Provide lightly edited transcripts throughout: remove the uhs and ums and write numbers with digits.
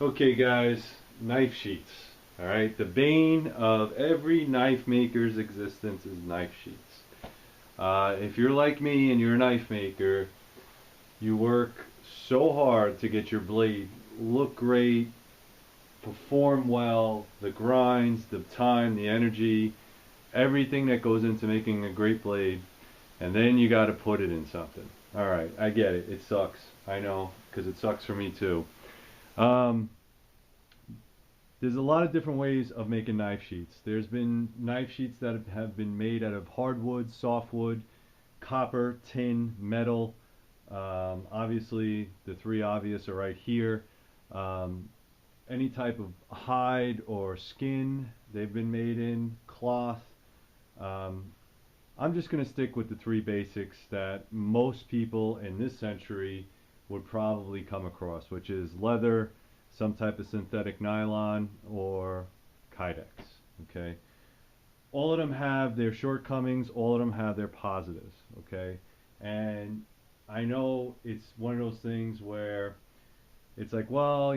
Okay guys, knife sheaths. Alright, the bane of every knife maker's existence is knife sheaths. If you're like me and you're a knife maker, you work so hard to get your blade look great, perform well, the grinds, the time, the energy, everything that goes into making a great blade, and then you got to put it in something. Alright, I get it. It sucks. I know, because it sucks for me too. Um, There's a lot of different ways of making knife sheaths. There's been knife sheaths that have been made out of hardwood, softwood, copper, tin, metal. Obviously, the three obvious are right here. Um, any type of hide or skin they've been made in, cloth. Um, I'm just going to stick with the three basics that most people in this century would probably come across, which is leather, some type of synthetic nylon, or Kydex. Okay, all of them have their shortcomings. All of them have their positives. Okay, and I know it's one of those things where it's like, well,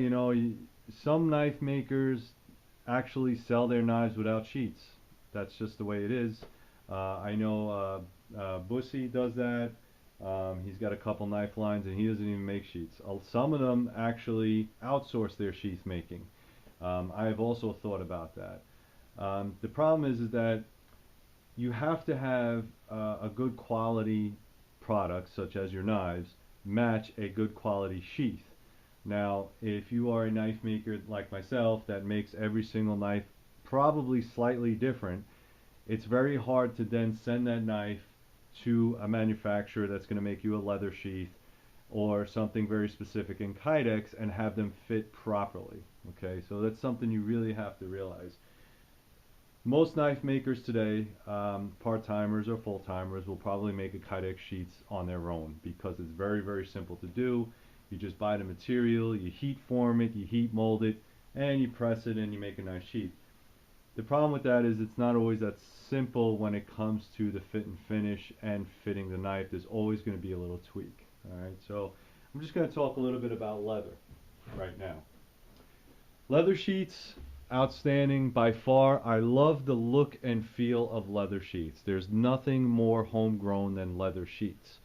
some knife makers actually sell their knives without sheaths. That's just the way it is. I know Bussy does that. He's got a couple knife lines and he doesn't even make sheaths. Some of them actually outsource their sheath making. I have also thought about that. The problem is that you have to have a good quality product, such as your knives, match a good quality sheath. Now, if you are a knife maker like myself that makes every single knife probably slightly different, it's very hard to then send that knife to a manufacturer that's going to make you a leather sheath or something very specific in Kydex and have them fit properly. Okay, so that's something you really have to realize. Most knife makers today, part-timers or full-timers, will probably make a Kydex sheets on their own because it's very, very simple to do. You just buy the material, you heat form it, you heat mold it, and you press it and you make a nice sheet. The problem with that is it's not always that simple when it comes to the fit and finish and fitting the knife. There's always going to be a little tweak. Alright, so I'm just going to talk a little bit about leather right now. Leather sheets, outstanding by far. I love the look and feel of leather sheets. There's nothing more homegrown than leather sheets.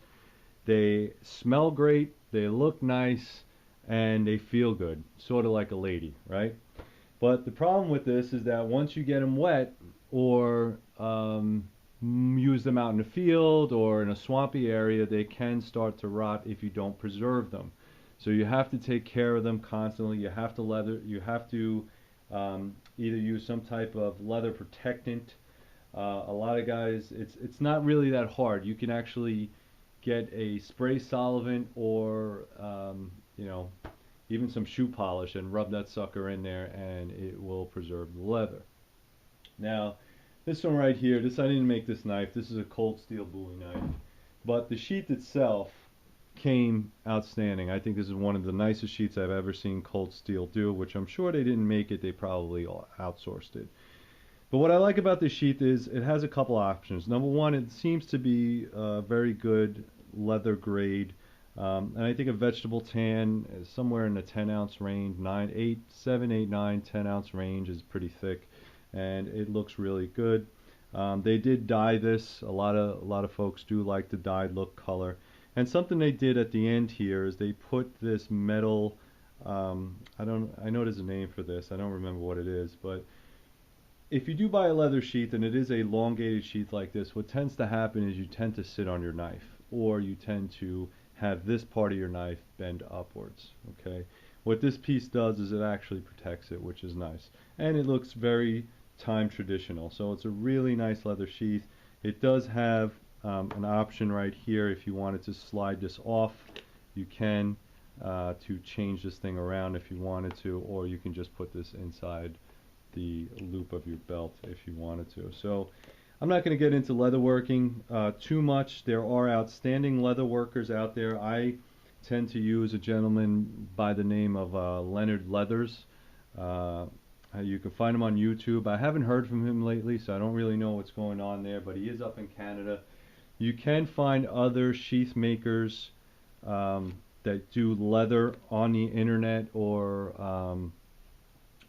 They smell great, they look nice, and they feel good, sort of like a lady, right? But the problem with this is that once you get them wet or use them out in the field or in a swampy area, they can start to rot if you don't preserve them. So you have to take care of them constantly. You have to either use some type of leather protectant. A lot of guys, it's not really that hard. You can actually get a spray solvent or even some shoe polish and rub that sucker in there and it will preserve the leather. Now, this one right here, I didn't make this knife. This is a cold steel Bowie knife. But the sheath itself came outstanding. I think this is one of the nicest sheaths I've ever seen cold steel do, which I'm sure they didn't make it. They probably outsourced it. But what I like about this sheath is it has a couple options. Number one, it seems to be a very good leather grade. And I think a vegetable tan is somewhere in the 10-ounce range, 9, 8, 7, 8, 9, 10-ounce range is pretty thick, and it looks really good. They did dye this. A lot of folks do like the dyed look color. And something they did at the end here is they put this metal. I know there's a name for this. I don't remember what it is, but if you do buy a leather sheath and it is a elongated sheath like this, what tends to happen is you tend to sit on your knife, or you tend to have this part of your knife bend upwards. Okay, what this piece does is it actually protects it, which is nice, and it looks very time traditional. So it's a really nice leather sheath. It does have an option right here. If you wanted to slide this off, you can, to change this thing around if you wanted to, or you can just put this inside the loop of your belt if you wanted to. So I'm not going to get into leatherworking too much. There are outstanding leather workers out there. I tend to use a gentleman by the name of Leonard Leathers. You can find him on YouTube. I haven't heard from him lately, so I don't really know what's going on there, but he is up in Canada. You can find other sheath makers that do leather on the internet or on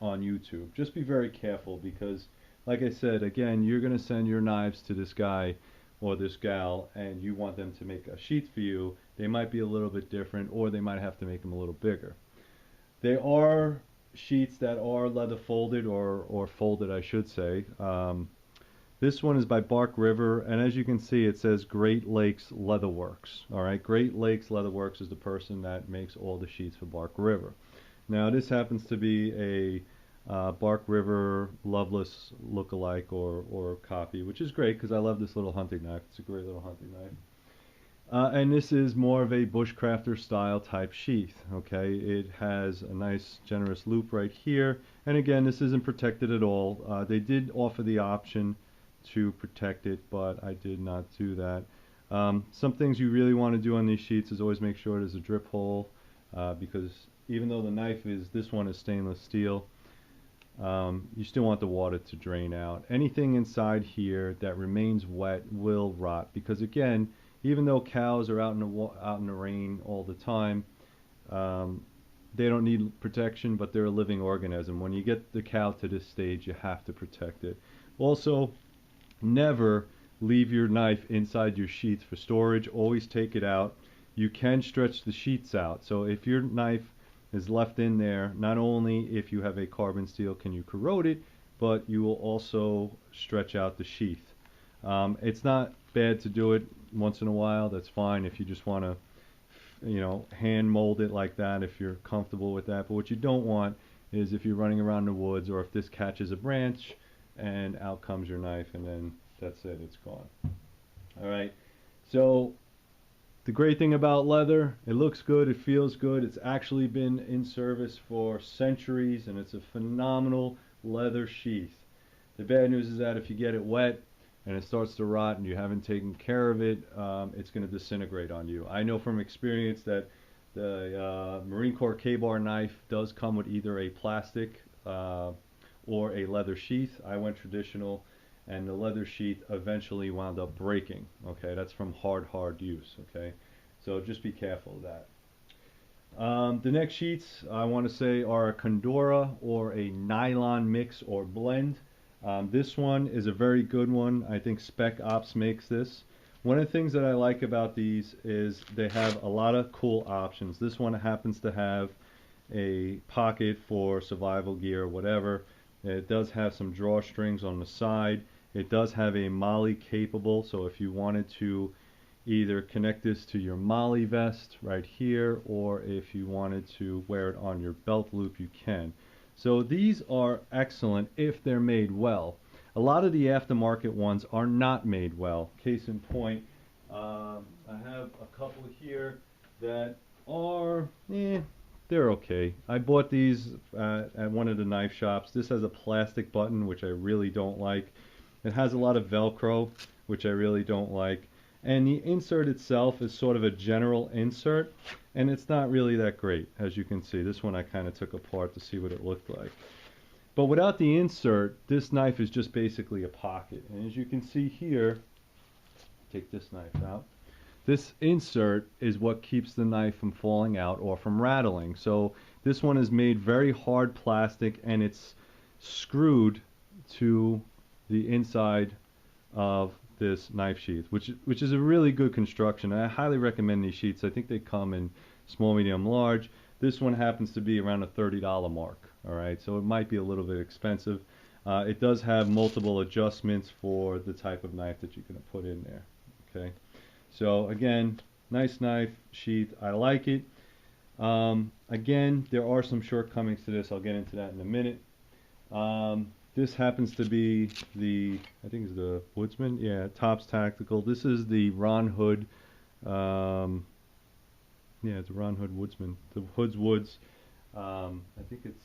YouTube. Just be very careful because, like I said, again, you're going to send your knives to this guy or this gal and you want them to make a sheath for you. They might be a little bit different, or they might have to make them a little bigger. There are sheets that are leather folded, or folded I should say. This one is by Bark River, and as you can see it says Great Lakes Leatherworks. Alright, Great Lakes Leatherworks is the person that makes all the sheets for Bark River. Now this happens to be a Bark River Loveless lookalike or copy, which is great because I love this little hunting knife. It's a great little hunting knife. And this is more of a bushcrafter style type sheath. Okay, it has a nice generous loop right here, and again, this isn't protected at all. They did offer the option to protect it, but I did not do that. Some things you really want to do on these sheets is always make sure there's a drip hole, because even though the knife is, this one is stainless steel, you still want the water to drain out. Anything inside here that remains wet will rot, because again, even though cows are out in the rain all the time, they don't need protection, but they're a living organism. When you get the cow to this stage, you have to protect it. Also, never leave your knife inside your sheath for storage. Always take it out. You can stretch the sheets out. So if your knife is left in there, not only if you have a carbon steel can you corrode it, but you will also stretch out the sheath. It's not bad to do it once in a while. That's fine if you just want to, you know, hand mold it like that if you're comfortable with that. But what you don't want is if you're running around the woods, or if this catches a branch and out comes your knife, and then that's it, it's gone. Alright, so the great thing about leather, it looks good, it feels good, it's actually been in service for centuries, and it's a phenomenal leather sheath. The bad news is that if you get it wet and it starts to rot and you haven't taken care of it, it's going to disintegrate on you. I know from experience that the Marine Corps K-bar knife does come with either a plastic or a leather sheath. I went traditional, and the leather sheath eventually wound up breaking. Okay, that's from hard use. Okay, so just be careful of that. The next sheets I want to say are a Condora or a nylon mix or blend. This one is a very good one. I think Spec Ops makes this. One of the things that I like about these is they have a lot of cool options. This one happens to have a pocket for survival gear or whatever. It does have some drawstrings on the side. It does have a MOLLE capable, so if you wanted to either connect this to your MOLLE vest right here, or if you wanted to wear it on your belt loop, you can. So these are excellent if they're made well. A lot of the aftermarket ones are not made well. Case in point, I have a couple here that are, they're okay. I bought these at one of the knife shops. This has a plastic button, which I really don't like. It has a lot of Velcro, which I really don't like. And the insert itself is sort of a general insert, and it's not really that great, as you can see. This one I kind of took apart to see what it looked like. But without the insert, this knife is just basically a pocket. And as you can see here, take this knife out. This insert is what keeps the knife from falling out or from rattling. So this one is made very hard plastic, and it's screwed to the inside of this knife sheath, which is a really good construction. I highly recommend these sheets. I think they come in small, medium, large. This one happens to be around a $30 mark. All right, so it might be a little bit expensive. It does have multiple adjustments for the type of knife that you're going to put in there. Okay, so again, nice knife sheath. I like it. Again, there are some shortcomings to this. I'll get into that in a minute. This happens to be the, I think it's the Woodsman, yeah, Tops Tactical. This is the Ron Hood, yeah, it's a Ron Hood Woodsman. The Hood's Woods, I think it's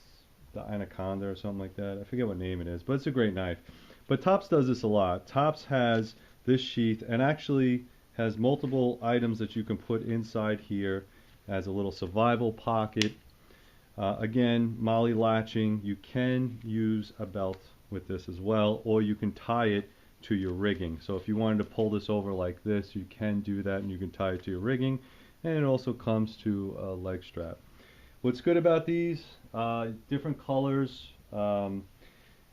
the Anaconda or something like that. I forget what name it is, but it's a great knife. But Tops does this a lot. Tops has this sheath and actually has multiple items that you can put inside here as a little survival pocket. Again, MOLLE latching. You can use a belt with this as well, or you can tie it to your rigging. So if you wanted to pull this over like this, you can do that, and you can tie it to your rigging. and it also comes to a leg strap. What's good about these, different colors.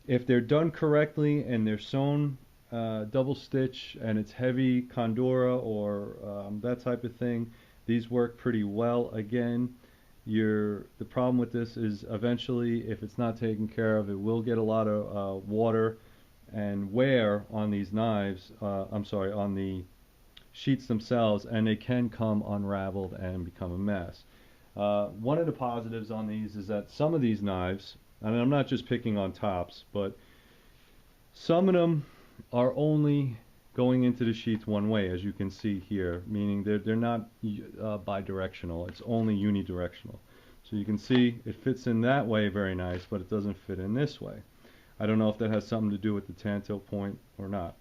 If they're done correctly and they're sewn double stitch and it's heavy Condora or that type of thing, these work pretty well. Again, the problem with this is eventually, if it's not taken care of, it will get a lot of water and wear on these knives. I'm sorry, on the sheets themselves, and they can come unraveled and become a mess. One of the positives on these is that some of these knives, and I'm not just picking on tops, but some of them are only going into the sheath one way, as you can see here, meaning they're not bidirectional. It's only unidirectional. So you can see it fits in that way very nice, but it doesn't fit in this way. I don't know if that has something to do with the tanto point or not.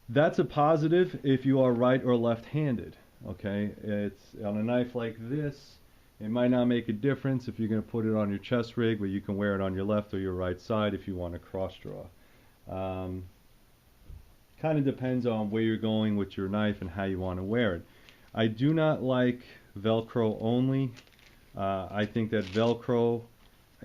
That's a positive if you are right or left-handed. Okay, it's on a knife like this. It might not make a difference if you're going to put it on your chest rig, but you can wear it on your left or your right side if you want to cross draw. Kind of depends on where you're going with your knife and how you want to wear it. I do not like Velcro only. I think that Velcro,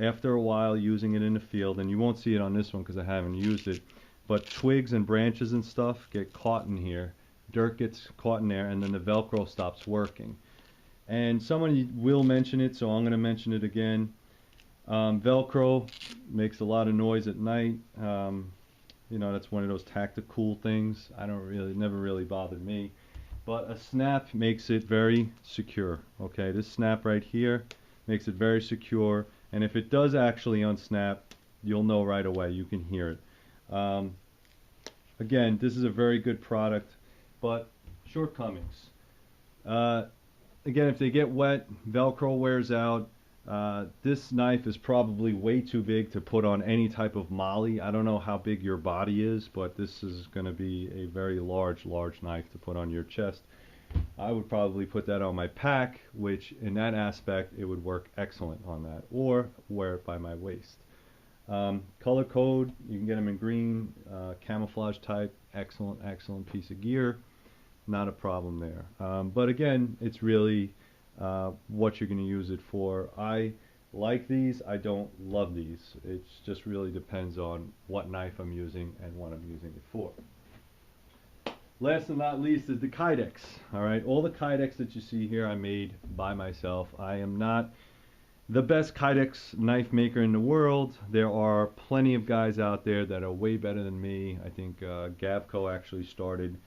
after a while using it in the field, and you won't see it on this one because I haven't used it, but twigs and branches and stuff get caught in here. Dirt gets caught in there, and then the Velcro stops working. And someone will mention it, so I'm going to mention it again. Velcro makes a lot of noise at night. You know, that's one of those tactical things. Never really bothered me. But a snap makes it very secure. Okay, this snap right here makes it very secure. And if it does actually unsnap, you'll know right away. You can hear it. Again, this is a very good product, but shortcomings. Again, if they get wet, Velcro wears out. This knife is probably way too big to put on any type of molly. I don't know how big your body is, but this is going to be a very large knife to put on your chest. I would probably put that on my pack, which in that aspect, it would work excellent on that, or wear it by my waist. Color code, you can get them in green, camouflage type, excellent piece of gear. Not a problem there. But again, it's really what you're going to use it for. I like these. I don't love these. It just really depends on what knife I'm using and what I'm using it for. Last but not least is the Kydex. All right, all the Kydex that you see here I made by myself. I am not the best Kydex knife maker in the world. There are plenty of guys out there that are way better than me. I think Gavco actually started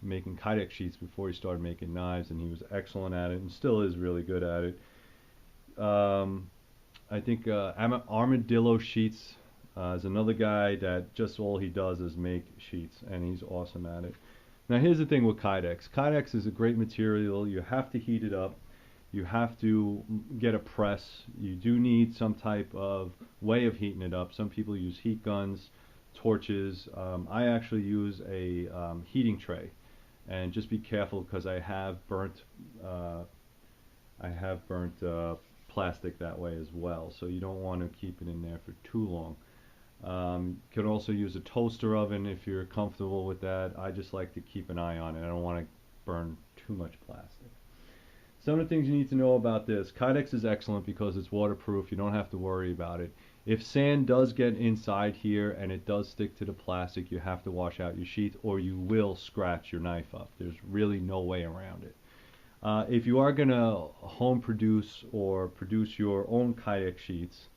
making Kydex sheets before he started making knives, and he was excellent at it and still is really good at it. I think Armadillo Sheaths is another guy that just all he does is make sheets, and he's awesome at it. Now here's the thing with Kydex. Kydex is a great material. You have to heat it up. You have to get a press. You do need some type of way of heating it up. Some people use heat guns, torches. I actually use a heating tray, and just be careful because I have burnt plastic that way as well, so you don't want to keep it in there for too long. You can also use a toaster oven if you're comfortable with that. I just like to keep an eye on it. I don't want to burn too much plastic. Some of the things you need to know about this: Kydex is excellent because it's waterproof. You don't have to worry about it. If sand does get inside here and it does stick to the plastic, you have to wash out your sheath or you will scratch your knife up. There's really no way around it. If you are going to home produce or produce your own Kydex sheets,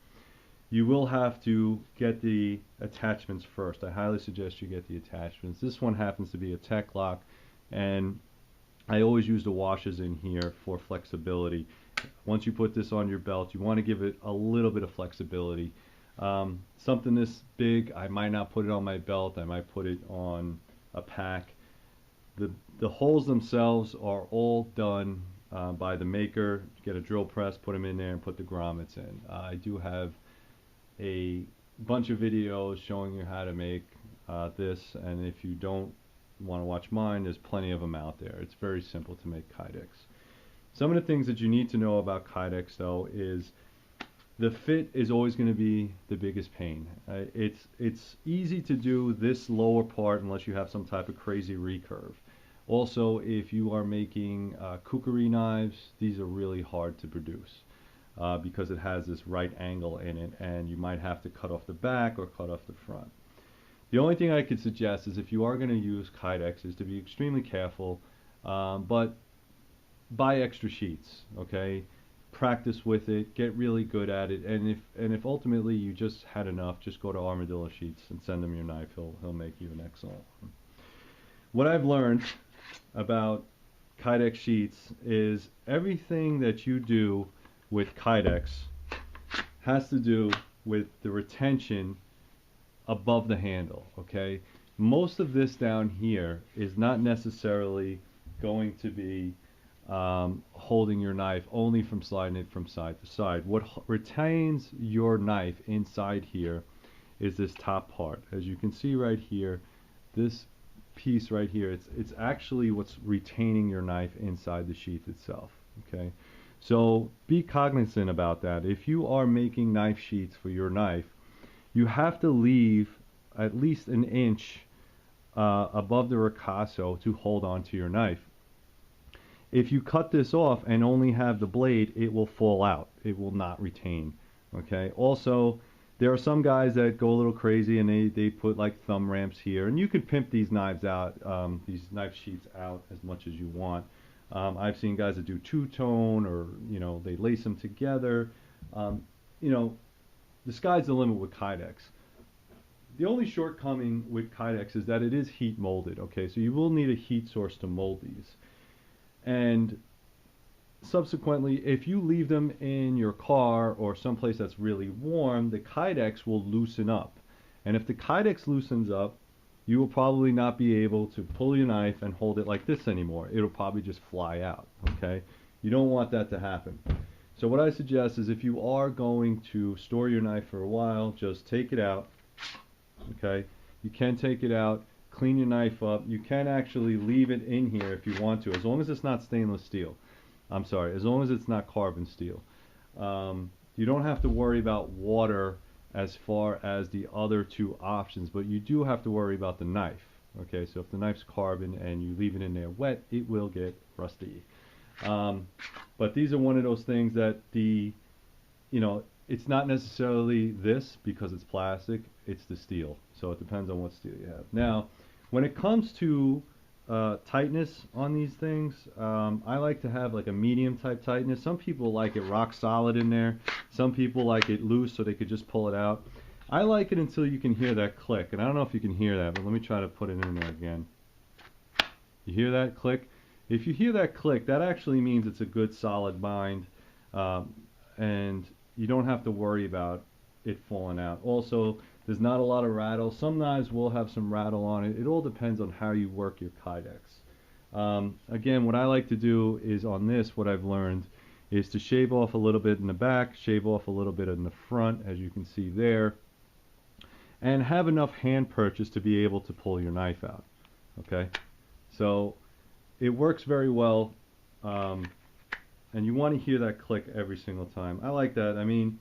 you will have to get the attachments first. I highly suggest you get the attachments. This one happens to be a Tech Lock, and I always use the washers in here for flexibility. Once you put this on your belt, you want to give it a little bit of flexibility. Something this big, I might not put it on my belt. I might put it on a pack. The holes themselves are all done by the maker. Get a drill press, put them in there, and put the grommets in. I do have a bunch of videos showing you how to make this, and if you don't want to watch mine, there's plenty of them out there. It's very simple to make Kydex. Some of the things that you need to know about Kydex, though, is the fit is always going to be the biggest pain. It's easy to do this lower part unless you have some type of crazy recurve. Also, if you are making kukri knives, these are really hard to produce because it has this right angle in it, and you might have to cut off the back or cut off the front. The only thing I could suggest is if you are going to use Kydex is to be extremely careful, but buy extra sheets, okay? Practice with it, get really good at it, and if ultimately you just had enough, just go to Armadillo Sheets and send him your knife. He'll make you an excellent one. What I've learned about Kydex sheets is everything that you do with Kydex has to do with the retention above the handle, okay? Most of this down here is not necessarily going to be holding your knife only from sliding it from side to side. What retains your knife inside here is this top part. As you can see right here, this piece right here, it's actually what's retaining your knife inside the sheath itself, okay? So be cognizant about that. If you are making knife sheaths for your knife, you have to leave at least an inch above the ricasso to hold on to your knife. If you cut this off and only have the blade, it will fall out. It will not retain. Okay. Also, there are some guys that go a little crazy and they put like thumb ramps here, and you can pimp these knives out, these knife sheaths out as much as you want. I've seen guys that do two-tone, or they lace them together. The sky's the limit with Kydex. The only shortcoming with Kydex is that it is heat molded. Okay, so you will need a heat source to mold these. And subsequently, if you leave them in your car or someplace that's really warm, the Kydex will loosen up. And if the Kydex loosens up, you will probably not be able to pull your knife and hold it like this anymore. It'll probably just fly out, okay? You don't want that to happen. So what I suggest is if you are going to store your knife for a while, just take it out, okay? You can take it out, clean your knife up. You can actually leave it in here if you want to, as long as it's not stainless steel. I'm sorry, as long as it's not carbon steel. You don't have to worry about water as far as the other two options, but you do have to worry about the knife. Okay, so if the knife's carbon and you leave it in there wet, it will get rusty. But these are one of those things that it's not necessarily this because it's plastic, it's the steel. So it depends on what steel you have. Now, when it comes to tightness on these things, I like to have like a medium type tightness. Some people like it rock solid in there. Some people like it loose so they could just pull it out. I like it until you can hear that click, and I don't know if you can hear that, but let me try to put it in there again. You hear that click? If you hear that click, that actually means it's a good solid bind, and you don't have to worry about it falling out. Also, there's not a lot of rattle. Some knives will have some rattle on it. It all depends on how you work your Kydex. Again, what I like to do is on this, what I've learned is to shave off a little bit in the back, shave off a little bit in the front, as you can see there, and have enough hand purchase to be able to pull your knife out. Okay, so it works very well, and you want to hear that click every single time. I like that. I mean,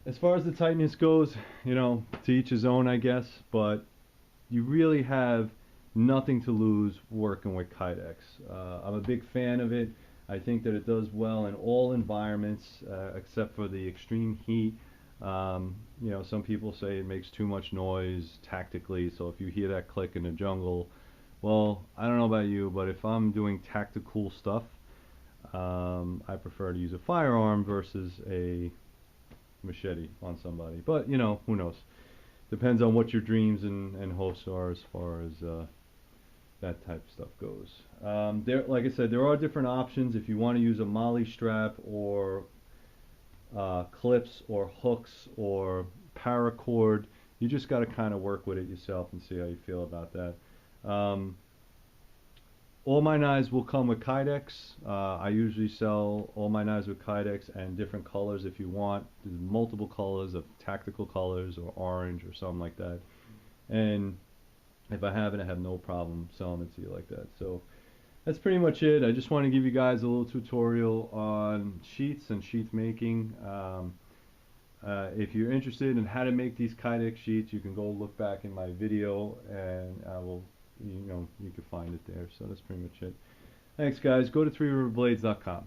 as far as the tightness goes, to each his own, I guess, but you really have nothing to lose working with Kydex. I'm a big fan of it. I think that it does well in all environments, except for the extreme heat. Some people say it makes too much noise tactically, so if you hear that click in the jungle, well, I don't know about you, but if I'm doing tactical stuff, I prefer to use a firearm versus a machete on somebody. But, who knows? Depends on what your dreams and hopes are as far as that type of stuff goes. Like I said, there are different options. If you want to use a molly strap or clips or hooks or paracord, you just got to kind of work with it yourself and see how you feel about that. All my knives will come with Kydex. I usually sell all my knives with Kydex and different colors if you want. There's multiple colors of tactical colors or orange or something like that. And if I have it, I have no problem selling it to you like that. So that's pretty much it. I just want to give you guys a little tutorial on sheaths and sheath making. If you're interested in how to make these Kydex sheaths, you can go look back in my video and I will you know, you can find it there. So that's pretty much it. Thanks, guys. Go to threeriverblades.com.